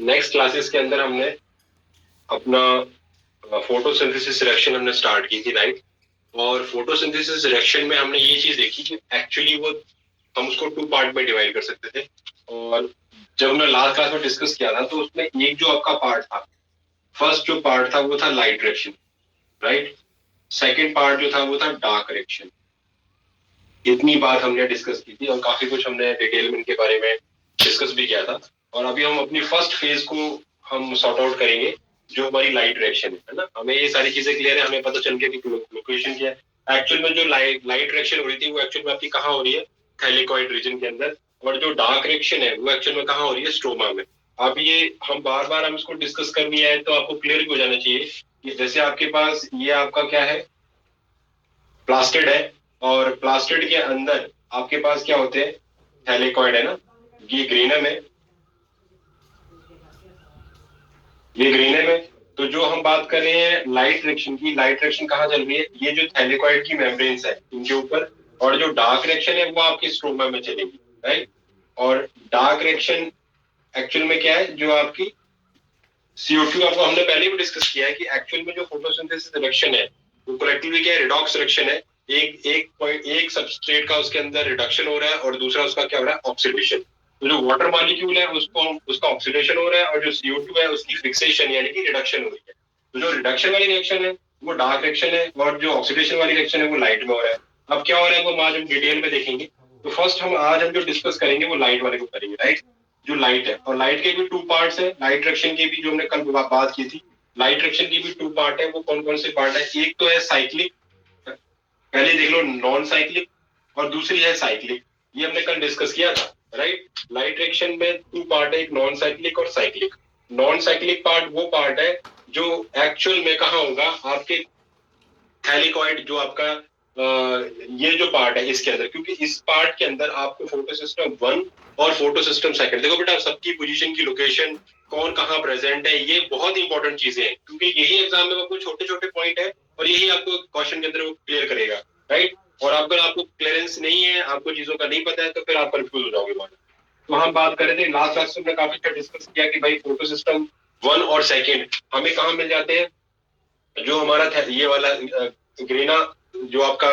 Next classes के अंदर हमने अपना फोटोसिंथेसिस रिएक्शन हमने स्टार्ट की थी, राइट। और फोटोसिंथेसिस रिएक्शन में हमने ये चीज देखी कि एक्चुअली वो हम उसको टू पार्ट में डिवाइड कर सकते थे। और जब हमने लास्ट क्लास में डिस्कस किया था तो उसमें एक जो आपका पार्ट था, फर्स्ट जो पार्ट था वो था light reaction, right. Second part जो था वो था डार्क रिएक्शन। इतनी बात हमने डिस्कस की थी और काफी कुछ हमने डिटेल में इनके बारे में डिस्कस भी किया था। और अभी हम अपनी फर्स्ट फेज को हम सॉर्ट आउट करेंगे, जो हमारी लाइट रिएक्शन है ना। हमें ये सारी चीजें क्लियर है, हमें पता चल गया कि लोकेशन क्या है। एक्चुअल में जो लाइट रिएक्शन हो रही थी वो एक्चुअल में आपकी कहाँ हो रही है, थैलेकॉइड रीजन के अंदर। और जो डार्क रिएक्शन है वो एक्चुअल में कहाँ हो रही है, स्ट्रोमा में। अब ये हम बार बार हम इसको डिस्कस कर लिया है तो आपको क्लियर भी हो जाना चाहिए कि जैसे आपके पास ये आपका क्या है, प्लास्टिड है। और प्लास्टिड के अंदर आपके पास क्या होते हैं, थैलेकॉइड है ना। ये ग्रेनम है, ये ग्रेनम है। तो जो हम बात कर रहे हैं लाइट रिएक्शन की, लाइट रिएक्शन कहाँ चल रही है, ये जो थैलेकॉइड की मेम्ब्रेन्स है इनके ऊपर। और जो डार्क रिएक्शन है वो आपकी स्ट्रोमा में चलेगी, राइट। और डार्क रिएक्शन एक्चुअल में क्या है, जो आपकी CO2, आपको हमने पहले भी डिस्कस किया है कि एक्चुअल में जो फोटोसिंथेसिस रिएक्शन है वो कलेक्टिवली क्या है, रिडॉक्स रिएक्शन है। एक सबस्ट्रेट का उसके अंदर रिडक्शन हो रहा है और दूसरा उसका क्या हो रहा है, ऑक्सीडेशन। तो जो वाटर मॉलिक्यूल है उसका ऑक्सीडेशन हो रहा है और जो CO2 है उसकी फिक्सेशन यानी कि रिडक्शन हो रही है। तो जो रिडक्शन वाली रिएक्शन है वो डार्क रिएक्शन है और जो ऑक्सीडेशन वाली रिएक्शन है वो लाइट में हो रहा है। अब क्या हो रहा है वो आज हम डिटेल में देखेंगे। तो फर्स्ट आज हम जो डिस्कस करेंगे वो लाइट वाले को करेंगे, राइट। जो लाइट है, और लाइट के भी टू पार्ट्स है, लाइट रिएक्शन की भी जो हमने कल बात की थी। लाइट रिएक्शन की भी टू पार्ट है। वो कौन कौन से पार्ट है, एक तो है साइक्लिक, पहले देख लो, नॉन साइक्लिक, और दूसरी है साइक्लिक। ये हमने कल डिस्कस किया था, राइट। लाइट रिएक्शन में टू पार्ट है, एक नॉन साइक्लिक और साइक्लिक। नॉन साइक्लिक पार्ट वो पार्ट है जो एक्चुअल में कहाँ होगा, आपके थैलिकॉइड जो आपका ये जो पार्ट है इसके अंदर। क्योंकि इस पार्ट के अंदर आपको फोटो सिस्टम 1 और फोटो सिस्टम सेकंड, देखो बेटा सबकी पोजीशन की लोकेशन, कौन कहाँ प्रेजेंट है, ये बहुत इंपॉर्टेंट चीजें हैं। क्योंकि यही एग्जाम में आपको छोटे छोटे पॉइंट है और यही आपको क्वेश्चन के अंदर वो क्लियर करेगा, राइट। और अगर आपको क्लियरेंस नहीं है, आपको चीजों का नहीं पता है, तो फिर आप कंफ्यूज हो जाओगे बहुत। तो हम बात कर रहे थे लास्ट क्लास में, काफी अच्छा डिस्कस किया कि भाई फोटो सिस्टम 1 और सेकंड हमें कहाँ मिल जाते हैं। जो हमारा ये वाला ग्रेना जो आपका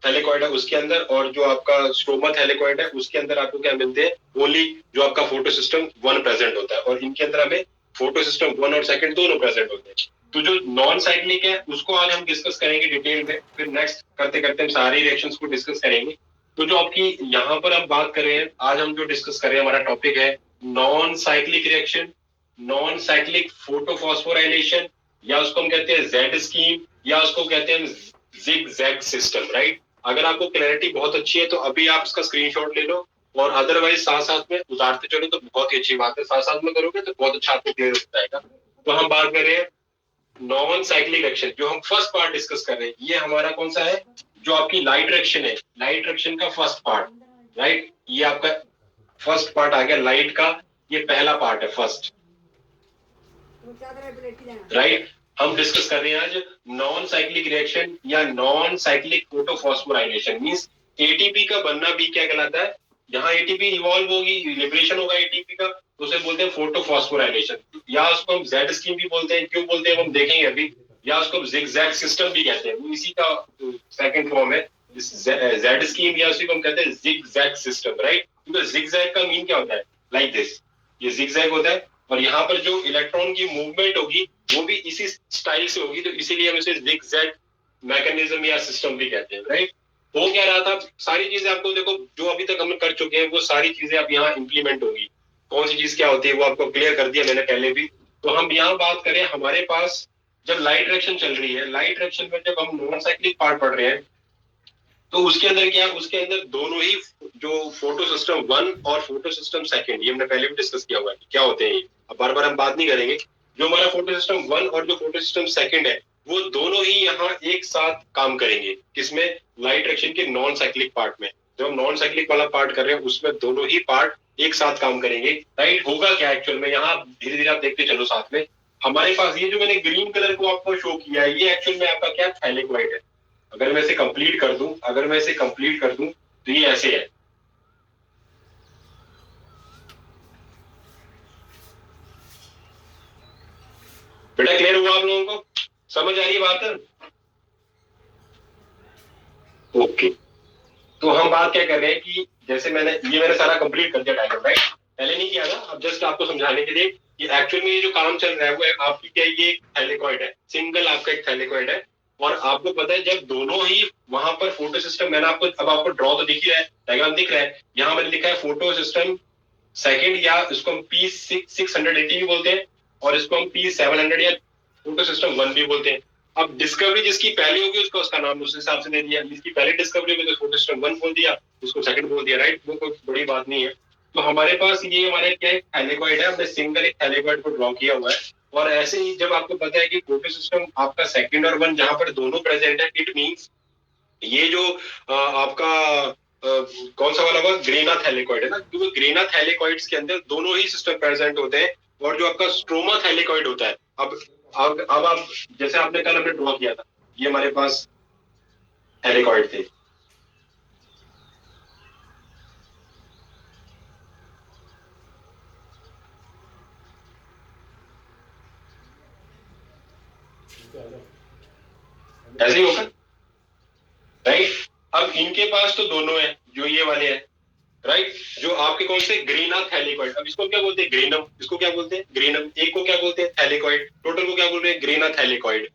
थैलेकॉइड है उसके अंदर, और जो आपका स्ट्रोमा थैलेकॉइड है उसके अंदर आपको क्या मिलते हैं, ओनली जो आपका फोटो सिस्टम 1 प्रेजेंट होता है। और इनके अंदर हमें फोटो सिस्टम 1 और सेकंड दोनों प्रेजेंट होते हैं। तो जो नॉन साइक्लिक है उसको आज हम डिस्कस करेंगे डिटेल में, फिर नेक्स्ट करते करते हम सारी रिएक्शंस को डिस्कस करेंगे। तो जो आपकी यहाँ पर हम बात कर रहे हैं, आज हम जो डिस्कस कर रहे हैं हमारा टॉपिक है non cyclic reaction, non cyclic photophosphorylation, या उसको हम कहते हैं जेड स्कीम, या उसको कहते हैं जिग जैग सिस्टम, राइट। अगर आपको क्लैरिटी बहुत अच्छी है तो अभी आप इसका स्क्रीनशॉट ले लो, और अदरवाइज साथ साथ में उतारते चलो तो बहुत ही अच्छी बात है। साथ साथ में करोगे तो बहुत अच्छा आपको क्लियर हो जाएगा। तो हम बात कर रहे हैं नॉन साइक्लिक रिएक्शन, जो हम फर्स्ट पार्ट डिस्कस कर रहे हैं, ये हमारा कौन सा है, जो आपकी लाइट रिएक्शन है, लाइट रिएक्शन का फर्स्ट पार्ट, राइट। ये आपका फर्स्ट पार्ट आ गया लाइट का, ये पहला पार्ट है फर्स्ट, राइट। हम डिस्कस कर रहे हैं आज नॉन साइक्लिक रिएक्शन या non cyclic photophosphorylation. Means ATP का बनना भी क्या कहलाता है, जहां एटीपी इवॉल्व होगी, लिबरेशन होगा एटीपी का, तो उसे बोलते हैं फोटोफॉस्फोराइलेशन, या उसको हम जेड स्कीम भी बोलते हैं। क्यों बोलते हैं हम देखेंगे अभी। या उसको जिगजैग सिस्टम भी कहते हैं, वो इसी का सेकंड फॉर्म है जेड स्कीम, या उसी को हम कहते हैं जिगजैग सिस्टम, राइट। क्योंकि जिगजैग का मीन क्या होता है, लाइक दिस, ये जिगजैग होता है। और यहाँ पर जो इलेक्ट्रॉन की मूवमेंट होगी वो भी इसी स्टाइल से होगी, तो इसीलिए हम इसे जिगजैग मैकेनिज्म या सिस्टम भी कहते हैं, राइट। हो क्या रहा था, सारी चीजें आपको देखो जो अभी तक हम कर चुके हैं वो सारी चीजें अब यहाँ इंप्लीमेंट होगी। कौन सी चीज क्या होती है वो आपको क्लियर कर दिया मैंने पहले भी। तो हम यहाँ बात करें, हमारे पास जब लाइट रिएक्शन चल रही है, लाइट रिएक्शन में जब हम नॉन साइक्लिक पार्ट पढ़ रहे हैं, तो उसके अंदर क्या है, उसके अंदर दोनों ही जो फोटो सिस्टम 1 और फोटो सिस्टम सेकंड, ये हमने पहले भी डिस्कस किया हुआ है क्या होते हैं। अब बार बार हम बात नहीं करेंगे। जो हमारा फोटो सिस्टम 1 और जो फोटो सिस्टम सेकंड है वो दोनों ही यहाँ एक साथ काम करेंगे, किसमें, लाइट रिएक्शन के नॉन साइक्लिक पार्ट में। जो हम नॉन साइक्लिक वाला पार्ट कर रहे हैं उसमें दोनों ही पार्ट एक साथ काम करेंगे, राइट। होगा क्या एक्चुअल में, यहाँ धीरे धीरे आप देखते चलो साथ में। हमारे पास ये जो मैंने ग्रीन कलर को आपको शो किया है, ये एक्चुअल में आपका क्या थैलेकॉइड है। अगर मैं इसे कंप्लीट कर दूं, अगर मैं इसे कंप्लीट कर दूं तो ये ऐसे है, बेटा क्लियर हुआ आप लोगों को? समझ आ रही है बात? ओके, तो हम बात क्या कर रहे हैं कि जैसे मैंने सारा कंप्लीट कर दिया डायग्राम, राइट? पहले नहीं किया था, अब जस्ट आपको समझाने के लिए कि एक्चुअल में ये जो काम चल रहा है वो आपकी क्या, ये थैलेकॉइड है, सिंगल आपका एक थैलेकॉइड है। और आपको पता है जब दोनों ही वहां पर फोटो सिस्टम, मैंने आपको अब आपको ड्रॉ तो दिख ही रहा है, डायग्राम दिख रहा है, यहाँ मैंने लिखा है फोटो सिस्टम सेकेंड, या इसको हम P680 भी बोलते हैं, और इसको हम P700 या फोटो सिस्टम 1 भी बोलते हैं। अब डिस्कवरी जिसकी पहली होगी उसको उसका नाम उस हिसाब से दे दिया, जिसकी पहली डिस्कवरी होगी तो फोटो सिस्टम 1 बोल दिया, उसको सेकंड बोल दिया, राइट? वो कोई बड़ी बात नहीं है। तो हमारे पास ये हमारे क्या है, थैलेकॉइड है, हमने सिंगल एक थैलेकॉइड को ड्रॉ किया हुआ है। और ऐसे ही जब आपको पता है कि फोटो सिस्टम आपका सेकंड और 1 जहां पर दोनों प्रेजेंट है, इट मींस ये जो आपका कौन सा वाला हुआ, ग्रेना थैलेकॉइड है ना, क्योंकि ग्रेना थैलेकॉइड्स के अंदर दोनों ही सिस्टम प्रेजेंट होते हैं। और जो आपका स्ट्रोमा थैलेकॉइड होता है, अब आप जैसे आपने कल हमने ड्रॉ किया था, ये हमारे पास थैलेकॉइड थे, ऐसे ही होगा, राइट? अब इनके पास तो दोनों है, जो ये वाले हैं, राइट? जो आपके कौन से, ग्रीना थैलेकॉइड। अब इसको क्या बोलते हैं, ग्रीनम। इसको क्या बोलते हैं, ग्रीनम। एक को क्या बोलते हैं, थैलेकॉइड। टोटल को क्या बोल रहे हैं, ग्रीना थैलेकॉइड।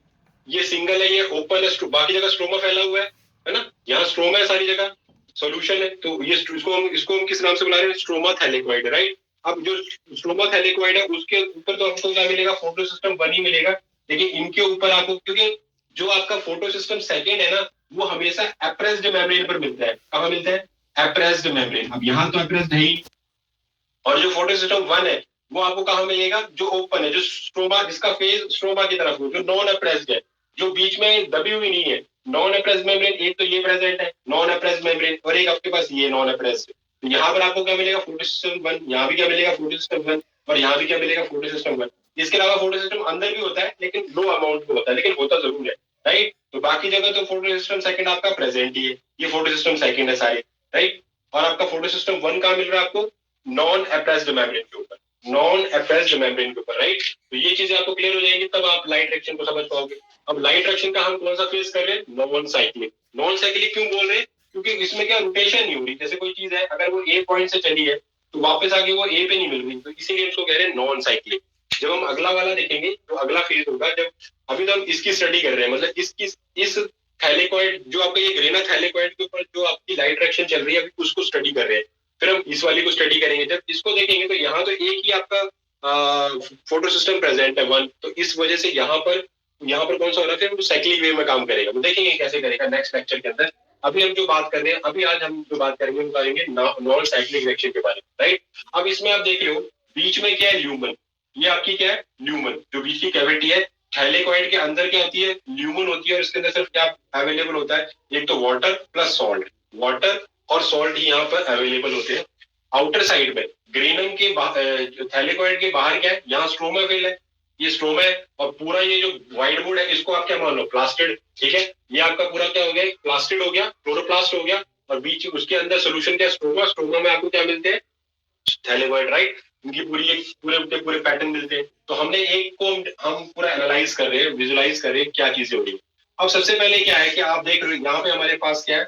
ये सिंगल है, ये ओपन है, बाकी जगह स्ट्रोमा फैला हुआ है ना? यहाँ स्ट्रोमा है सारी जगह, सॉल्यूशन है, तो ये इसको हम किस नाम से बुला रहे हैं, स्ट्रोमा थैलेकॉइड, राइट? अब जो स्ट्रोमा थैलेकॉइड है उसके ऊपर तो आपको क्या मिलेगा, फोटो सिस्टम 1 ही मिलेगा। लेकिन इनके ऊपर आपको, क्योंकि जो आपका फोटो सिस्टम सेकेंड है ना, वो हमेशा एप्रेस्ड मेम्ब्रेन पर मिलता है। कहाँ मिलता है, एप्रेस्ड मेम्ब्रेन। अब यहाँ तो एप्रेस्ड है ही, और जो फोटो सिस्टम 1 है वो आपको कहाँ मिलेगा, जो ओपन है, जो स्ट्रोमा, जिसका फेज स्ट्रोमा की तरफ हो, जो नॉन एप्रेस्ड है, जो बीच में दबी हुई नहीं है। नॉन एप्रेस्ड मेम्ब्रेन, एक तो ये प्रेजेंट है नॉन एप्रेस्ड मेम्ब्रेन, और एक आपके पास ये नॉन एप्रेस्ड। तो यहाँ पर आपको क्या मिलेगा, फोटो सिस्टम 1, यहाँ भी क्या मिलेगा, फोटो सिस्टम 1, और यहाँ भी क्या मिलेगा, फोटो सिस्टम 1। इसके अलावा फोटो सिस्टम अंदर भी होता है, लेकिन लो अमाउंट में होता है, लेकिन होता जरूर है, राइट? तो बाकी जगह तो फोटो सिस्टम सेकंड आपका प्रेजेंट ही है, ये फोटो सिस्टम सेकंड है सारे, राइट? और आपका फोटो सिस्टम 1 कहाँ मिल रहा है आपको, नॉन एप्रेस्ड मेम्ब्रेन के ऊपर, नॉन एप्रेस्ड मेम्ब्रेन के ऊपर, राइट? तो ये चीजें आपको क्लियर हो जाएंगी, तब आप लाइट एक्शन को समझ पाओगे। अब लाइट एक्शन का हम कौन सा फेस कर रहे हैं, नॉन साइक्लिक। नॉन साइक्लिक क्यों बोल रहे हैं, क्योंकि इसमें क्या रोटेशन नहीं हो रही। जैसे कोई चीज है, अगर वो ए पॉइंट से चली है तो वापस आके वो ए पे नहीं मिल रही, तो इसीलिए उसको कह रहे हैं नॉन साइक्लिक। जब हम अगला वाला देखेंगे तो अगला फेज होगा, जब अभी तो हम इसकी स्टडी कर रहे हैं, मतलब इस थैलेकॉइड, जो आपका ये ग्रेना थैलेकॉइड के ऊपर जो आपकी लाइट एक्शन चल रही है, अभी उसको स्टडी कर रहे हैं। फिर हम इस वाली को स्टडी करेंगे, जब इसको देखेंगे तो यहाँ तो एक ही आपका फोटो सिस्टम प्रेजेंट है 1, तो इस वजह से यहाँ पर कौन सा हो रहा है, फिर वो साइक्लिक वे में काम करेगा। वो देखेंगे कैसे करेगा नेक्स्ट लेक्चर के अंदर। अभी हम जो बात कर रहे हैं, अभी आज हम जो बात करेंगे वो करेंगे नॉन साइक्लिक रिएक्शन के बारे में, राइट? अब इसमें आप देख रहे हो बीच में क्या है, ल्यूमन। ये आपकी क्या है, ल्यूमन, जो बीच की कैविटी है। थैलेकॉइड के अंदर क्या होती है, ल्यूमन होती है, और इसके अंदर सिर्फ क्या अवेलेबल होता है, एक तो वाटर प्लस सॉल्ट, वाटर और सॉल्ट ही यहाँ पर अवेलेबल होते हैं। आउटर साइड में ग्रेनम के थैलेकॉइड के बाहर क्या है, यहाँ स्ट्रोमा फील्ड है, ये स्ट्रोमा है, और पूरा ये जो वाइट बोर्ड है इसको आप क्या मान लो, प्लास्टिड, ठीक है? ये आपका पूरा क्या हो गया, प्लास्टिड हो गया, क्लोरोप्लास्ट हो गया, और बीच उसके अंदर सोल्यूशन क्या, स्ट्रोमा। स्ट्रोमा में आपको क्या मिलते हैं, थैलेकॉइड, राइट? इनकी पूरी एक पूरे पैटर्न मिलते हैं। तो हमने एक को हम पूरा एनालाइज कर रहे हैं, विजुलाइज कर रहे हैं क्या चीजें हो रही है। अब सबसे पहले क्या है कि आप देख रहे हो यहाँ पे हमारे पास क्या है,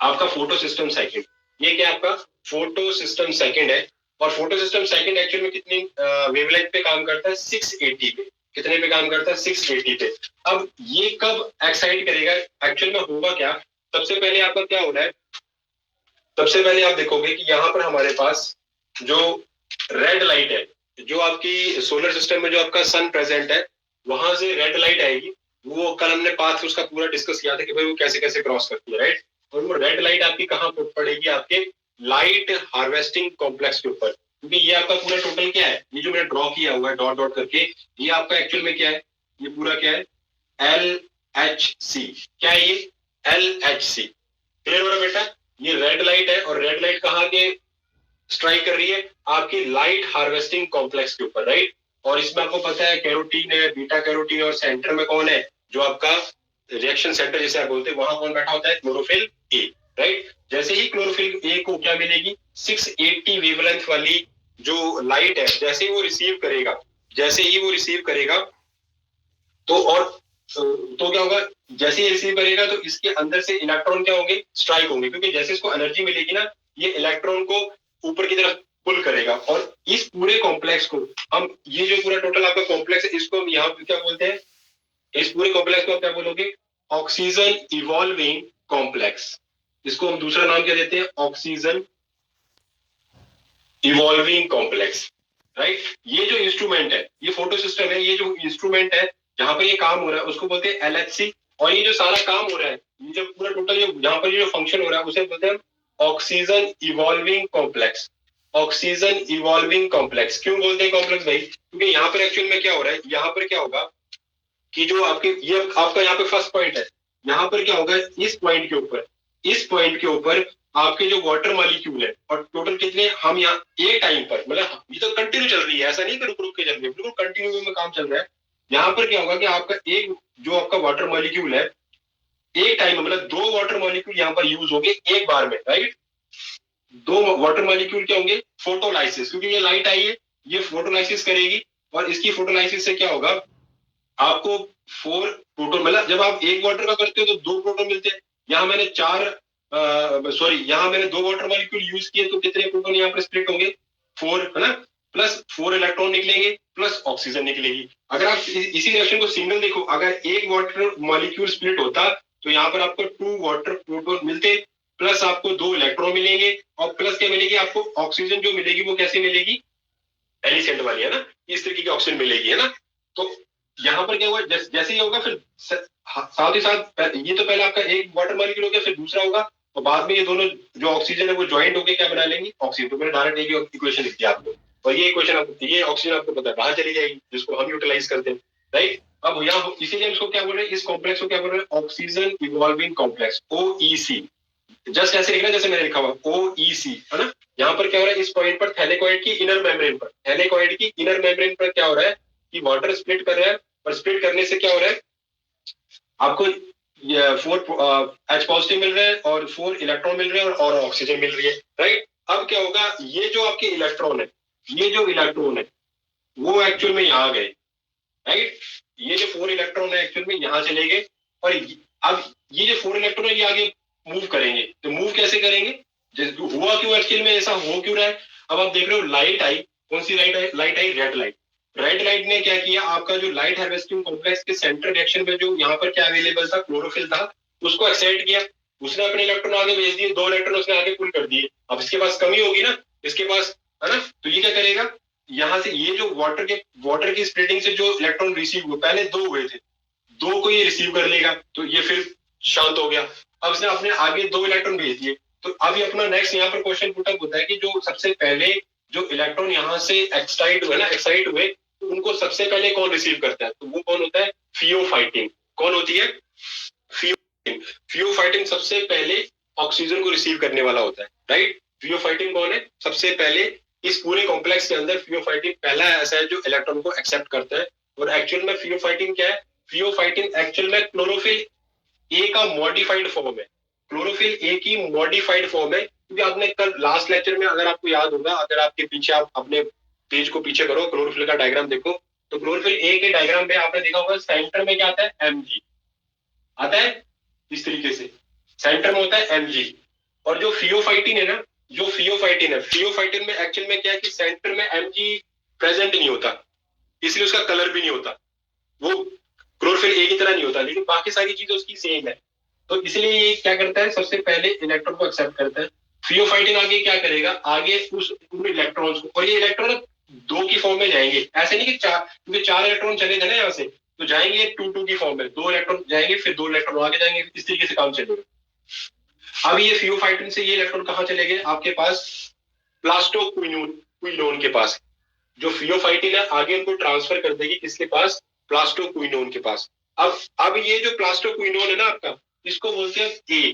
आपका फोटो सिस्टम सेकंड। ये क्या आपका फोटो सिस्टम सेकंड है, और फोटो सिस्टम सेकंड एक्चुअल में कितनी वेवलेंथ पे काम करता है, 680 पे। कितने पे काम करता है, 680 पे। अब ये कब एक्साइट करेगा, एक्चुअल में होगा क्या, सबसे पहले आपका क्या हो रहा है, सबसे पहले आप देखोगे कि यहाँ पर हमारे पास जो रेड लाइट है, जो आपकी सोलर सिस्टम में जो आपका सन प्रेजेंट है, वहां से रेड लाइट आएगी। वो कल हमने पाथ उसका पूरा डिस्कस किया था कि भाई वो कैसे कैसे क्रॉस करती है, राइट? और वो रेड लाइट आपकी कहाँ पड़ेगी, आपके लाइट हार्वेस्टिंग कॉम्प्लेक्स के ऊपर। क्योंकि ये आपका पूरा टोटल क्या है, ये जो मैंने ड्रॉ किया हुआ है डॉट डॉट करके, ये आपका एक्चुअल में क्या है, ये पूरा क्या है, LHC। क्या है ये, LHC। क्लियर हो रहा बेटा? ये रेड लाइट है, और रेड लाइट कहाँ के स्ट्राइक कर रही है, आपकी लाइट हार्वेस्टिंग कॉम्प्लेक्स के ऊपर, राइट? और इसमें आपको पता है कैरोटीन है, बीटा कैरोटीन, और सेंटर में कौन है, जो आपका रिएक्शन सेंटर जिसे आप बोलते हैं, वहां कौन बैठा होता है, क्लोरोफिल ए, राइट? जैसे ही क्लोरोफिल ए को क्या मिलेगी, 680 वेवलेंथ वाली जो लाइट है, जैसे ही वो रिसीव करेगा, जैसे ही वो रिसीव करेगा, तो क्या होगा, जैसे ही रिसीव करेगा तो इसके अंदर से इलेक्ट्रॉन क्या होंगे, स्ट्राइक होंगे, क्योंकि जैसे इसको एनर्जी मिलेगी ना, ये इलेक्ट्रॉन को ऊपर की तरफ पुल करेगा। और इस पूरे कॉम्प्लेक्स को हम, ये जो पूरा टोटल आपका कॉम्प्लेक्स है, इसको हम यहाँ पे क्या बोलते हैं, इस पूरे कॉम्प्लेक्स को आप क्या बोलोगे, ऑक्सीजन इवॉल्विंग कॉम्प्लेक्स। इसको हम दूसरा नाम क्या देते हैं, ऑक्सीजन इवॉल्विंग कॉम्प्लेक्स, राइट। ये जो इंस्ट्रूमेंट है, ये फोटो सिस्टम है, ये जो इंस्ट्रूमेंट है जहां पर ये काम हो रहा है उसको बोलते हैं LHC। और ये जो सारा काम हो रहा है, ये जो पूरा टोटल जहां पर ये जो फंक्शन हो रहा है उसे बोलते हैं oxygen evolving complex. Oxygen evolving complex क्यों बोलते हैं कॉम्प्लेक्स भाई, क्योंकि यहाँ पर एक्चुअल में क्या हो रहा है, यहाँ पर क्या होगा कि जो आपके, ये आपका यहाँ पे फर्स्ट पॉइंट है, यहाँ पर क्या होगा, इस पॉइंट के ऊपर आपके जो वाटर मॉलिक्यूल है, और टोटल कितने, हम यहाँ एक टाइम पर, मतलब ये तो कंटिन्यू चल रही है, ऐसा नहीं कि रुक रुक के चल रही है, बिल्कुल कंटिन्यू में काम चल रहा है। यहाँ पर क्या होगा कि आपका एक जो आपका वाटर मॉलिक्यूल है, एक टाइम मतलब 2 वाटर मॉलिक्यूल यहाँ पर यूज होंगे एक बार में, राइट। 2 वाटर मॉलिक्यूल क्या होंगे, फोटोलाइसिस, क्योंकि ये लाइट आई है, ये फोटोलाइसिस करेगी, और इसकी फोटोलाइसिस से क्या होगा, आपको 4 प्रोटॉन, मतलब जब आप एक वाटर का करते हो तो 2 प्रोटॉन मिलते हैं। यहाँ मैंने 2 वाटर मॉलिक्यूल यूज किए, तो कितने प्रोटॉन यहाँ पर स्प्लिट होंगे, 4, है ना, प्लस 4 इलेक्ट्रॉन निकलेंगे, प्लस ऑक्सीजन निकलेगी। अगर आप इसी रिएक्शन को सिंगल देखो, अगर एक वाटर मॉलिक्यूल स्प्लिट होता तो यहाँ पर आपको 2 वाटर प्रोटॉन मिलते, प्लस आपको 2 इलेक्ट्रॉन मिलेंगे, और प्लस क्या मिलेगी आपको, ऑक्सीजन जो मिलेगी वो कैसे मिलेगी, एलिसेंट वाली, है ना, इस तरीके की ऑक्सीजन मिलेगी, है ना। तो यहाँ पर क्या हुआ, जैसे ही होगा, फिर साथ ही साथ ये तो पहले आपका एक वाटर मॉलिक्यूल हो गया, फिर दूसरा होगा, और बाद में ये दोनों जो ऑक्सीजन है वो ज्वाइंट होकर क्या बना लेंगे, ऑक्सीजन। तो मैंने डायरेक्ट एक इक्वेशन लिख दिया आपको, और ये इक्वेशन आपको, ये ऑक्सीजन आपको पता है बाहर चली जाएगी, जिसको हम यूटिलाइज करते हैं, राइट। अब यहाँ इसीलिए इसको क्या बोल रहे हैं, इस कॉम्प्लेक्स को क्या बोल रहे हैं, oxygen evolving complex, OEC। Just ऐसे लिखना जैसे मैंने लिखा हुआ, OEC, है ना। यहाँ पर क्या हो रहा है, इस पॉइंट पर थैलेकॉइड की इनर मेम्ब्रेन पर, थैलेकॉइड की इनर मेम्ब्रेन पर क्या हो रहा है कि वाटर स्प्लिट कर रहा है, और स्प्लिट करने से क्या हो रहा है, आपको 4 H पॉजिटिव मिल रहा है, और 4 इलेक्ट्रॉन मिल रहे हैं, और ऑक्सीजन मिल रही है, राइट। अब क्या होगा, ये जो आपके इलेक्ट्रॉन है, ये जो इलेक्ट्रॉन है वो एक्चुअल में यहाँ गए, राइट। ये जो 4 इलेक्ट्रॉन है एक्चुअल में यहाँ चले गए, और अब ये जो 4 इलेक्ट्रॉन है ये आगे मूव करेंगे, तो मूव कैसे करेंगे, हुआ क्यों एक्चुअल में ऐसा हो क्यों रहा है। अब आप देख रहे हो लाइट आई, कौन सी लाइट आई, रेड लाइट। रेड लाइट ने क्या किया, आपका जो लाइट हार्वेस्टिंग कॉम्प्लेक्स के सेंटर रिएक्शन में जो यहाँ पर क्या अवेलेबल था, क्लोरोफिल था, उसको एक्साइट किया, उसने अपने इलेक्ट्रॉन आगे भेज दिए, 2 इलेक्ट्रॉन उसने आगे पुल कर दिए। अब इसके पास कमी होगी ना, इसके पास, है ना, तो ये क्या करेगा, यहाँ से ये जो वाटर की स्प्लिटिंग से जो इलेक्ट्रॉन रिसीव हुए, पहले 2 हुए थे, 2 को ये रिसीव कर लेगा, तो ये फिर शांत हो गया। अब इसने अपने आगे 2 इलेक्ट्रॉन भेज दिए, तो अब ये अपना नेक्स्ट यहाँ पर क्वेश्चन पुटअप होता है कि जो सबसे पहले जो इलेक्ट्रॉन यहाँ से एक्साइट हुए ना, एक्साइट हुए, तो उनको सबसे पहले कौन रिसीव करता है, तो वो कौन होता है, फियोफाइटिन। कौन होती है, फियोफाइटिन। फियोफाइटिन सबसे पहले ऑक्सीजन को रिसीव करने वाला होता है, राइट। फियोफाइटिन कौन है, सबसे पहले इस पूरे कॉम्प्लेक्स के अंदर फियोफाइटिन पहला ऐसा है जो इलेक्ट्रॉन को एक्सेप्ट करता है। और एक्चुअल में फियोफाइटिन क्या है, फियोफाइटिन एक्चुअल में क्लोरोफिल ए का मॉडिफाइड फॉर्म है, क्लोरोफिल ए की मॉडिफाइड फॉर्म है। क्योंकि आपने कल लास्ट लेक्चर में, अगर आपको याद होगा, अगर आपके पीछे आप अपने पेज को पीछे करो, क्लोरोफिल का डायग्राम देखो, तो क्लोरोफिल ए के डायग्राम पे आपने देखा होगा सेंटर में क्या आता है, Mg आता है, इस तरीके से सेंटर में होता है Mg। और जो फियोफाइटिन है ना, जो फियोफाइटिन है, फियोफाइटिन में एक्चुअल में क्या है कि सेंटर में Mg प्रेजेंट नहीं होता, इसलिए उसका कलर भी नहीं होता, वो क्लोरोफिल ए की तरह नहीं होता, लेकिन बाकी सारी चीजें उसकी सेम है। तो इसलिए ये क्या करता है, सबसे पहले इलेक्ट्रॉन को एक्सेप्ट करता है। फियोफाइटिन आगे क्या करेगा, आगे उस इलेक्ट्रॉन्स को, और ये इलेक्ट्रॉन 2 की फॉर्म में जाएंगे, ऐसे नहीं कि 4, क्योंकि 4 इलेक्ट्रॉन चले थे ना यहाँ से, तो जाएंगे 2 की फॉर्म में, 2 इलेक्ट्रॉन जाएंगे, फिर 2 इलेक्ट्रॉन आगे जाएंगे, इस तरीके से काम चलेगा। अब ये फियोफाइटिन से ये इलेक्ट्रॉन कहाँ चले गए, आपके पास प्लास्टोक्विनोन के पास। जो फियोफाइटिन है आगे उनको ट्रांसफर कर देगी किसके पास, प्लास्टोक्विनोन के पास। अब ये जो प्लास्टोक्विनोन है ना आपका, इसको बोलते हैं ए,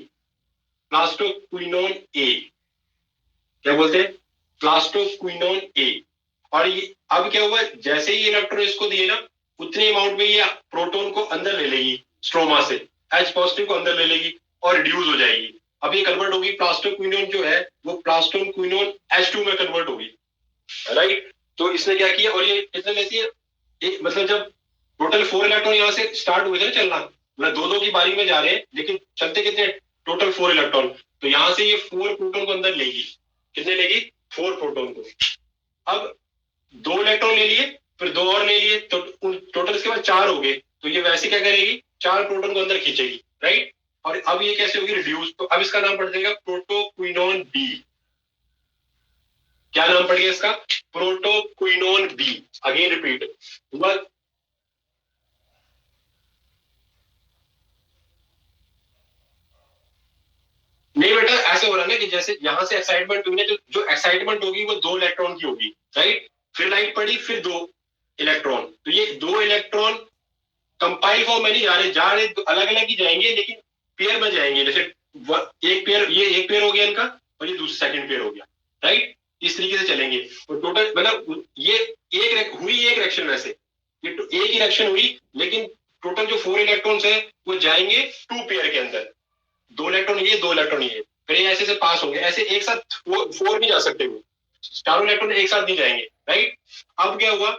प्लास्टोक्विनोन ए। क्या बोलते हैं, प्लास्टोक्विनोन ए। और ये अब क्या हुआ, जैसे ही इलेक्ट्रॉन इसको दिए ना, उतने अमाउंट में ये प्रोटॉन को अंदर ले लेगी, स्ट्रोमा से H पॉजिटिव को अंदर ले लेगी और रिड्यूस हो जाएगी। अब ये कन्वर्ट होगी, प्लास्टोक्विनोन जो है वो प्लास्टोक्विनोन H2 में कन्वर्ट होगी, राइट। तो इसने क्या किया, और ये कितने लेती है, मतलब जब टोटल 4 इलेक्ट्रॉन यहाँ से स्टार्ट हुए थे ना चलना, मतलब दो दो की बारी में जा रहे हैं, लेकिन चलते कितने, टोटल 4 इलेक्ट्रॉन। तो यहां से ये 4 प्रोटॉन को अंदर लेगी, कितने लेगी, 4 प्रोटॉन को। अब 2 इलेक्ट्रॉन ले लिए, फिर 2 और ले लिए, तो टोटल इसके बाद 4 हो गए। तो ये वैसे क्या करेगी, 4 प्रोटॉन को अंदर खींचेगी, राइट। और अब ये कैसे होगी, रिड्यूस। तो अब इसका नाम पड़ जाएगा प्रोटोक्विनोन बी। क्या नाम पड़ गया इसका, प्रोटोक्विनोन बी। अगेन रिपीट हुआ। नहीं बेटा, ऐसे हो रहा है ना कि जैसे यहां से एक्साइटमेंट हुई ना, जो एक्साइटमेंट होगी वो 2 इलेक्ट्रॉन की होगी, राइट। फिर लाइट पड़ी, फिर 2 इलेक्ट्रॉन। तो ये 2 इलेक्ट्रॉन कंपाइल फॉर्म में नहीं जा रहे अलग अलग ही जाएंगे, लेकिन पेयर में जाएंगे। जैसे एक पेयर, ये एक पेयर हो गया इनका, और ये दूसरा सेकंड पेयर हो गया, राइट। इस तरीके से चलेंगे। और टोटल मतलब ये एक हुई एक रिएक्शन, वैसे ये एक ही रिएक्शन हुई, लेकिन टोटल जो 4 इलेक्ट्रॉन्स है वो जाएंगे 2 पेयर के अंदर। 2 इलेक्ट्रॉन ये, 2 इलेक्ट्रॉन ये, फिर ये ऐसे से पास होंगे। ऐसे एक साथ 4 नहीं जा सकते, वो चारों इलेक्ट्रॉन एक साथ नहीं जाएंगे, राइट। अब क्या हुआ,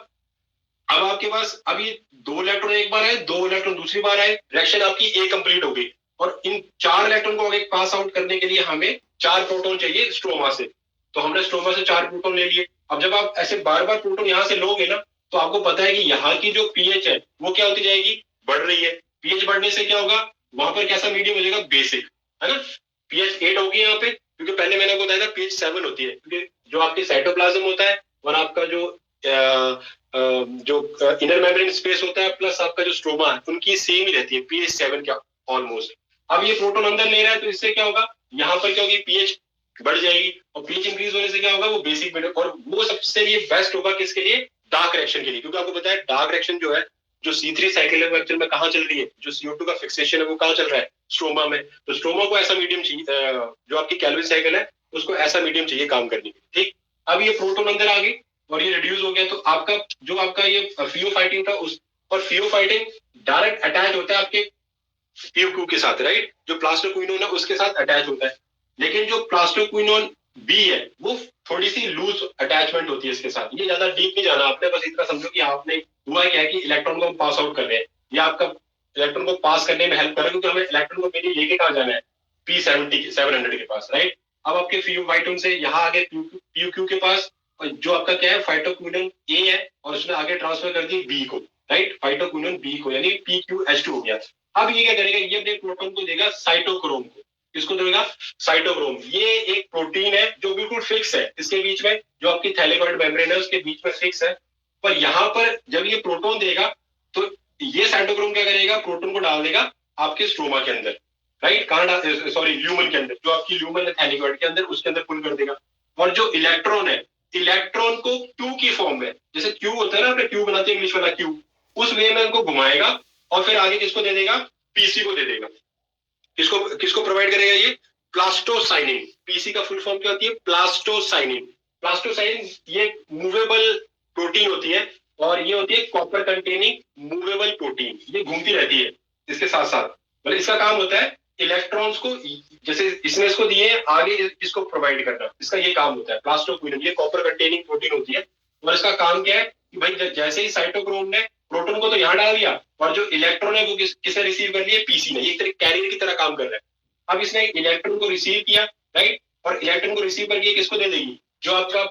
अब आपके पास अभी 2 इलेक्ट्रॉन एक बार आए, 2 इलेक्ट्रॉन दूसरी बार आए, रिएक्शन आपकी ए कंप्लीट हो गई। और इन 4 इलेक्ट्रॉन को आगे पास आउट करने के लिए हमें 4 प्रोटॉन चाहिए स्ट्रोमा से। तो हमने स्ट्रोमा से 4 प्रोटॉन ले लिए। अब जब आप ऐसे बार बार प्रोटॉन यहां से लोगे ना, तो आपको पता है कि यहाँ की जो पीएच है वो क्या होती जाएगी, बढ़ रही है। पीएच बढ़ने से क्या होगा, वहां पर कैसा मीडियम हो जाएगा, बेसिक, है ना। पीएच 8 होगी यहाँ पे, क्योंकि पहले मैंने आपको बताया था पीएच 7 होती है, क्योंकि जो आपकी साइटोप्लाज्म होता है और आपका जो इनर मेम्ब्रेन स्पेस होता है प्लस आपका जो स्ट्रोमा है, उनकी सेम ही रहती है, पीएच 7 का ऑलमोस्ट। अब ये प्रोटॉन अंदर ले रहा है, तो इससे क्या होगा, यहाँ पर क्या होगी, पीएच बढ़ जाएगी। और पीएच इंक्रीज होने से क्या होगा, वो बेसिक मीडियम। और वो सबसे लिए बेस्ट होगा किसके लिए, डार्क रिएक्शन के लिए। क्योंकि आपको पता है डार्क रिएक्शन जो है, जो C3 साइकिल एक्चुअल में कहाँ चल रही है, जो CO2 का फिक्सेशन है वो कहाँ चल रहा है, स्ट्रोमा में। तो स्ट्रोमा को ऐसा मीडियम चाहिए, जो आपकी कैल्विन साइकिल है उसको ऐसा मीडियम चाहिए काम करने के लिए, ठीक। अब ये प्रोटॉन अंदर आ गई और ये रिड्यूस हो गया, तो आपका जो आपका ये फियोफाइटिन था उस, और फियोफाइटिन डायरेक्ट अटैच होता है आपके PQ के साथ, राइट। जो प्लास्टोक्विनोन है उसके साथ अटैच होता है। लेकिन जो प्लास्टोक्विनोन बी है वो थोड़ी सी लूज अटैचमेंट होती है इसके साथ। ये ज्यादा डीप नहीं जाना आपने, बस इतना समझो कि आपने हुआ क्या है कि इलेक्ट्रॉन को हम पास आउट कर रहे हैं, या आपका इलेक्ट्रॉन को पास करने में हेल्प कर रहा है, क्योंकि हमें इलेक्ट्रॉन को पहले लेके कहाँ जाना है, P700 के पास, राइट। अब आपके फियोफाइटिन से यहाँ आगे PQ के पास, और जो आपका क्या है, फाइटोक्विनोन ए है, और उसने आगे ट्रांसफर कर दी बी को, राइट, फाइटोक्विनोन बी को, यानी PQH2 हो गया। अब ये क्या करेगा, ये अपने प्रोटॉन को देगा साइटोक्रोम को। किसको देगा, साइटोक्रोम। ये एक प्रोटीन है जो बिल्कुल फिक्स है इसके बीच में, जो आपकी थैलेकॉइड मेम्ब्रेन है उसके बीच में फिक्स है। पर यहाँ पर जब ये प्रोटॉन देगा, तो ये साइटोक्रोम क्या करेगा, प्रोटॉन को डाल देगा आपके स्ट्रोमा के अंदर, राइट। कहाँ, सॉरी, ल्यूमन के अंदर, जो आपकी ल्यूमन है थैलेकॉइड के अंदर, उसके अंदर पुल कर देगा। और जो इलेक्ट्रॉन है, इलेक्ट्रॉन को क्यू की फॉर्म में, जैसे क्यू होता है ना, अपने क्यू बनाते हैं इंग्लिश वाला क्यू, उस वे में उनको घुमाएगा और फिर आगे किसको दे देगा, पीसी को दे देगा। किसको किसको प्रोवाइड करेगा, ये प्लास्टोसाइनिन। पीसी का फुल फॉर्म क्या होती है, प्लास्टोसाइनिन। प्लास्टोसाइनिन ये मूवेबल प्रोटीन होती है, और ये होती है कॉपर कंटेनिंग मूवेबल प्रोटीन। ये घूमती रहती है इसके साथ साथ। मतलब इसका काम होता है इलेक्ट्रॉन्स को, जैसे इसने इसको दिए आगे इसको प्रोवाइड करना, इसका ये काम होता है। प्लास्टोक्विनोन ये कॉपर कंटेनिंग प्रोटीन होती है, और इसका काम क्या है कि भाई जैसे ही साइटोक्रोम ने प्रोटॉन को तो यहाँ डाल दिया, और जो इलेक्ट्रॉन है वो किसने रिसीव कर लिया, पीसी ने। एक तरह कैरियर की तरह काम कर रहा है। अब इसने इलेक्ट्रॉन को रिसीव किया, राइट, और इलेक्ट्रॉन को रिसीव करके किसको दे देगी, जो आपका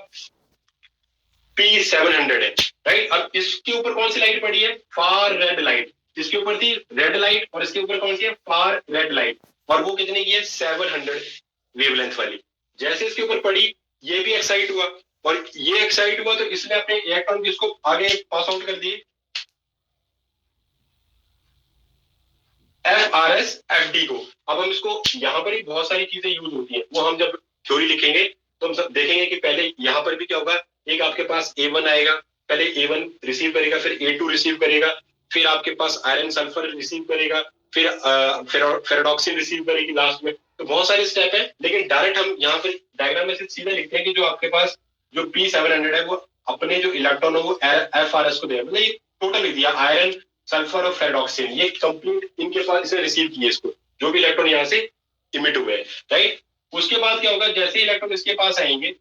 P700 है, राइट। अब इसके ऊपर कौन सी लाइट पड़ी है, फार रेड लाइट। इसके ऊपर थी रेड लाइट, और इसके ऊपर कौन सी है, फार रेड लाइट। और वो कितने की है, 700 वेवलेंथ वाली। जैसे इसके ऊपर पड़ी, ये भी एक्साइट हुआ, और ये एक्साइट हुआ, तो इसने अपने इलेक्ट्रॉन इसको आगे पास आउट कर दिए FRS FD को। अब हम इसको, यहाँ पर ही बहुत सारी चीजें यूज होती है, वो हम जब थ्योरी लिखेंगे तो हम सब देखेंगे कि पहले यहाँ पर भी क्या होगा, एक आपके पास A1 आएगा, पहले A1 रिसीव करेगा, फिर A2 रिसीव करेगा, फिर आपके पास आयरन सल्फर रिसीव करेगा, फिर फेराडॉक्सिन रिसीव करेगी लास्ट में। तो बहुत सारे स्टेप है, लेकिन डायरेक्ट हम यहाँ पर डायग्राम में सीधे लिखते हैं कि जो आपके पास जो P700 है वो अपने जो इलेक्ट्रॉन है वो FRS को देगा। मतलब ये टोटल लिख दिया, आयरन सल्फर और फेराडॉक्सिन, ये कंप्लीट इनके पास इसने रिसीव किए इसको, जो भी इलेक्ट्रॉन यहाँ से इमिट हुए, राइट। उसके बाद क्या होगा, जैसे इलेक्ट्रॉन इसके पास आएंगे,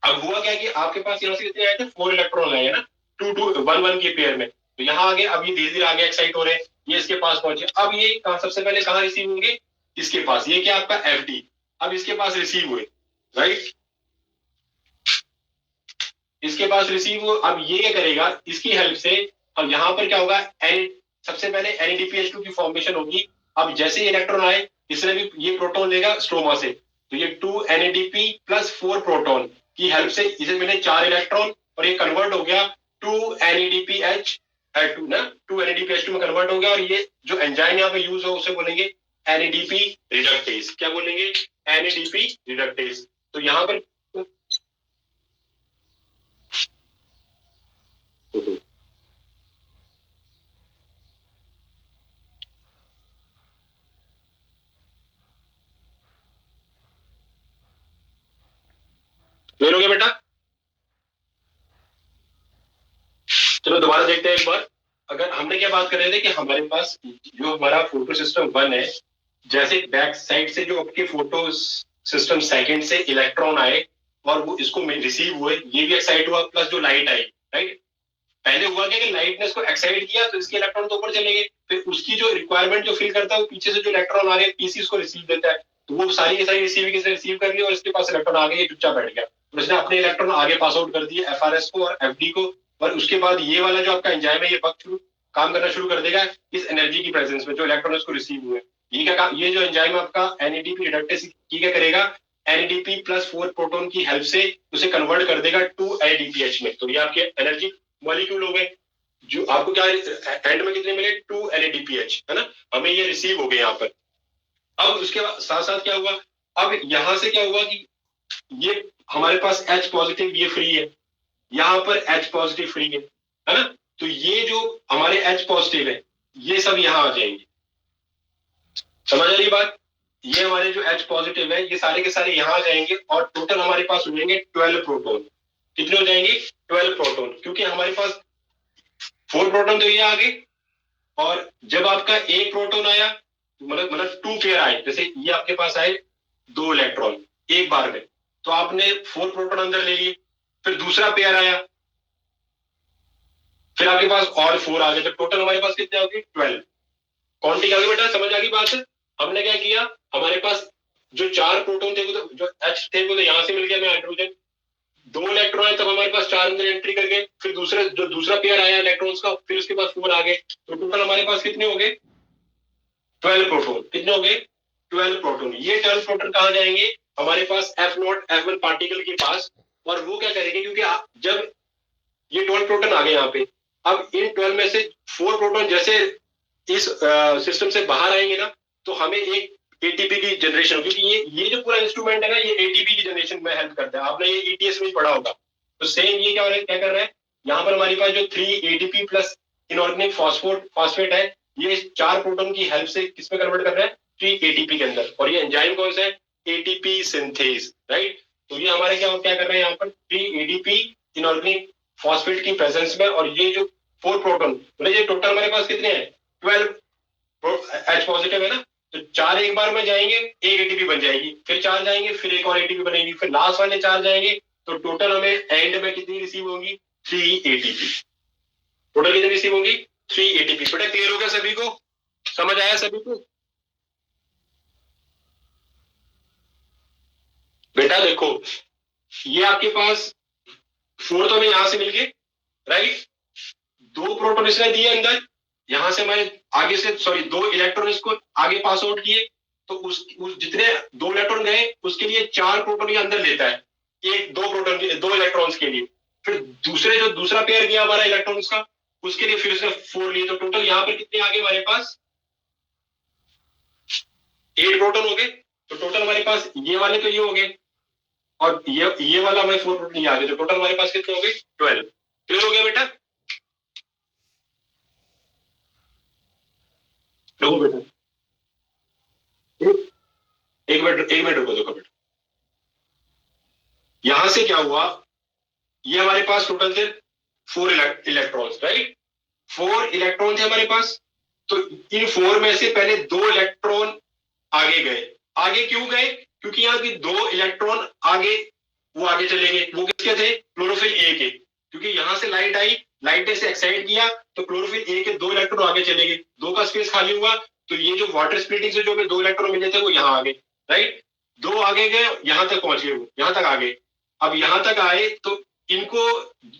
अब हुआ क्या कि आपके पास यहाँ से कितने आए थे, 4 इलेक्ट्रॉन आए ना, 2 2 1 1 के पेयर में। तो यहाँ आगे अब ये धीरे धीरे आगे एक्साइट हो रहे हैं, ये इसके पास पहुंचे। अब ये सबसे पहले कहाँ रिसीव होंगे, इसके पास। ये क्या आपका FD, अब इसके पास रिसीव हुए, राइट, इसके पास रिसीव हो। अब ये क्या करेगा, इसकी हेल्प से अब यहाँ पर क्या होगा, सबसे पहले NADPH2 की फॉर्मेशन होगी। अब जैसे इलेक्ट्रॉन आए, इसने भी ये प्रोटॉन लेगा स्ट्रोमा से, तो ये 2 NADP + 4 प्रोटॉन की हेल्प से इसे मिले 4 इलेक्ट्रॉन, और ये कन्वर्ट हो गया 2 NADPH2 ना, 2 NADPH2 में कन्वर्ट हो गया। और ये जो एंजाइम यहाँ पे यूज हो उसे बोलेंगे NADP रिडक्टेज। क्या बोलेंगे, NADP रिडक्टेज। तो यहाँ पर क्लियर हो गया बेटा। चलो दोबारा देखते हैं एक बार। अगर हमने क्या बात कर रहे थे कि हमारे पास जो हमारा फोटो सिस्टम 1 है, जैसे बैक साइड से जो आपके फोटो सिस्टम सेकंड से इलेक्ट्रॉन आए और वो इसको रिसीव हुए, ये भी एक्साइट हुआ, प्लस जो लाइट आई, राइट। पहले हुआ क्या कि लाइट ने इसको एक्साइट किया तो इसके इलेक्ट्रॉन तो ऊपर चले गए, फिर उसकी जो रिक्वायरमेंट जो फिल करता है वो पीछे से जो इलेक्ट्रॉन आ रहे पीसी उसको रिसीव देता है, तो वो सारी की सारी रिसीव कर ली और इसके पास इलेक्ट्रॉन आ गए, चुपचाप बैठ गया, और उसने अपने इलेक्ट्रॉन आगे पास आउट कर दिए FRS को और FD को। और उसके बाद ये वाला जो आपका एंजाइम है ये वक्त काम करना शुरू कर देगा इस एनर्जी की प्रेजेंस में, जो इलेक्ट्रॉन उसको रिसीव हुए। ये क्या काम, ये जो एंजाइम आपका NADP रिडक्टेज की क्या करेगा, NADP + 4 प्रोटॉन की हेल्प से उसे कन्वर्ट कर देगा 2 NADPH में। तो ये आपके एनर्जी मॉलिक्यूल हो गए, जो आपको क्या एंड में कितने मिले, 2 NADPH, है ना, हमें ये रिसीव हो गए यहाँ पर। अब उसके साथ साथ क्या हुआ, अब यहां से क्या हुआ कि ये हमारे पास H पॉजिटिव ये फ्री है, यहाँ पर H पॉजिटिव फ्री है ना, तो ये जो हमारे H पॉजिटिव है ये सब यहाँ आ जाएंगे। समझ आ रही बात, ये हमारे जो H पॉजिटिव है ये सारे के सारे यहाँ आ जाएंगे, और टोटल हमारे पास हो जाएंगे 12 प्रोटॉन। कितने हो जाएंगे, 12 प्रोटॉन, क्योंकि हमारे पास 4 प्रोटॉन तो ये आ गए, और जब आपका एक प्रोटॉन आया, मतलब 2 पेयर आए, जैसे ये आपके पास आए 2 इलेक्ट्रॉन एक बार में, तो आपने 4 प्रोटॉन अंदर ले लिए, फिर दूसरा पेयर आया, फिर आपके पास और 4 आ गए, तो टोटल हमारे पास कितने आ गए, 12। क्वांटिटी आ गई बेटा, समझ आ गई बात। हमने क्या किया, हमारे पास जो 4 प्रोटॉन थे वो तो जो H थे वो तो यहां से मिल गया, मैं हाइड्रोजन 2 इलेक्ट्रॉन है, तब हमारे पास 4 अंदर एंट्री कर गए, फिर दूसरा पेयर आया इलेक्ट्रॉन्स का, फिर उसके पास 4 आ गए, तो टोटल हमारे पास कितने हो गए, 12 प्रोटॉन। कितने हो गए, 12 प्रोटॉन। ये 12 प्रोटॉन कहाँ जाएंगे, हमारे पास F0 F1 पार्टिकल के पास, और वो क्या करेंगे, क्योंकि जब ये 12 प्रोटॉन आ गए यहाँ पे, अब इन 12 में से 4 प्रोटॉन जैसे इस सिस्टम से बाहर आएंगे ना, तो हमें एक ATP की जनरेशन हो, क्योंकि ये जो पूरा इंस्ट्रूमेंट है ना ये ATP की जनरेशन में हेल्प करता है, आपने ये ETS में ही पढ़ा होगा। तो सेम ये क्या कर रहा है, यहाँ पर हमारे पास जो 3 ATP प्लस इनऑर्गेनिक फॉस्फेट है, ये 4 प्रोटॉन की हेल्प से किस में कन्वर्ट कर रहा है, 3 ATP के अंदर। और ये एंजाइम कौन सा है, ATP सिंथेज, राइट। तो ये हमारे क्या कर रहे हैं यहाँ पर, 3 ATP इनऑर्गेनिक फॉस्फेट की प्रेजेंस में, और ये जो 4 प्रोटॉन, मतलब ये टोटल हमारे पास कितने हैं, 12 H पॉजिटिव है ना, तो 4 एक बार में जाएंगे, एक ATP बन जाएगी, फिर 4 जाएंगे, फिर एक और ATP बनेगी, फिर लास्ट वाले 4 जाएंगे, तो टोटल हमें एंड में कितनी रिसीव होगी, 3 ATP। टोटल कितनी रिसीव होगी, 3 ATP। बेटा क्लियर हो गया सभी को, समझ आया सभी को। बेटा देखो, ये आपके पास 4 तो हमें यहां से मिल गए, राइट, 2 प्रोटॉन इसने दिए अंदर, यहां से हमारे आगे से 2 इलेक्ट्रॉन इसको आगे पास आउट किए, तो उस जितने 2 इलेक्ट्रॉन गए उसके लिए 4 प्रोटॉन ये अंदर लेता है, एक 2 प्रोटॉन के 2 इलेक्ट्रॉन्स के लिए, फिर दूसरा पेयर गया हमारा इलेक्ट्रॉन्स का, उसके लिए फिर उसने 4 लिए, तो टोटल यहाँ पर कितने आगे हमारे पास 8 प्रोटॉन हो गए। तो टोटल हमारे पास ये वाले तो ये हो गए, और ये वाला हमारे 4 प्रोटॉन ये आ गए, तो टोटल हमारे पास कितने हो गए, 12। क्लियर हो गया बेटा, रुको बेटा, एक मिनट रुको दो बेटा। यहां से क्या हुआ, ये हमारे पास टोटल थे 4 इलेक्ट्रॉन्स, राइट, 4 इलेक्ट्रॉन थे हमारे पास, तो इन 4 में से पहले 2 इलेक्ट्रॉन आगे गए। आगे क्यों गए, क्योंकि यहाँ की 2 इलेक्ट्रॉन आगे चले गए, वो किसके थे, क्लोरोफिल A के, क्योंकि यहां से लाइट आई, लाइट ने से एक्साइट किया, तो क्लोरोफिल ए के 2 इलेक्ट्रॉन आगे चले गए, 2 का स्पेस खाली हुआ, तो ये जो वाटर स्प्लिटिंग से जो हमें 2 इलेक्ट्रॉन मिले थे वो यहाँ आ गए, राइट। 2 आगे गए, यहां तक पहुंच गए, यहां तक आ गए। अब यहां तक आए तो इनको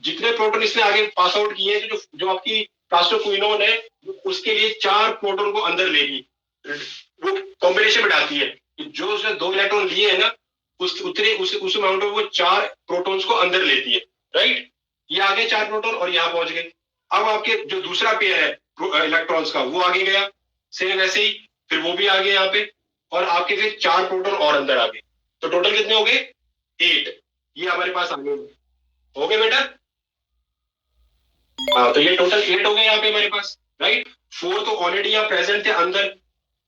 जितने प्रोटॉन इसने आगे पास आउट किए, जो जो आपकी प्लास्टोक्विनोन है, उसके लिए 4 प्रोटॉन को अंदर लेगी, वो कॉम्बिनेशन बढ़ाती है। जो उसने 2 इलेक्ट्रॉन लिए है ना, उस अमाउंट में वो 4 प्रोटॉन्स को अंदर लेती है, राइट। ये आगे 4 प्रोटॉन और यहां पहुंच गए। अब आपके जो दूसरा पेयर है इलेक्ट्रॉन्स का, वो आगे गया, सेम वैसे ही, फिर वो भी आगे यहाँ पे, और आपके फिर 4 प्रोटॉन और अंदर आ गए। तो टोटल कितने हो गए? 8। ये हमारे पास आगे हो गए बेटा। हाँ, तो ये टोटल 8 हो गए यहाँ पे हमारे पास, राइट। 4 तो ऑलरेडी यहाँ प्रेजेंट थे अंदर,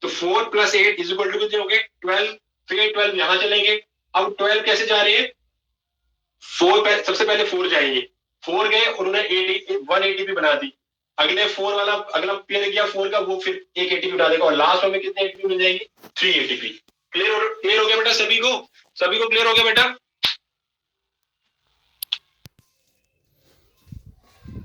तो 4 + 8 इक्वल टू कितने हो गए? 12। फिर 12 यहां चलेंगे। अब 12 कैसे जा रहे हैं? 4 सबसे पहले 4 जाएंगे, 4 गए, उन्होंने 1 एटीपी बना दी। अगले 4 वाला अगला पेयर गया 4 का, वो फिर 1 एटीपी बना देगा, और लास्ट में कितने एटीपी मिल जाएगी? 3 एटीपी। क्लियर हो गया बेटा सभी को? सभी को क्लियर हो गया बेटा?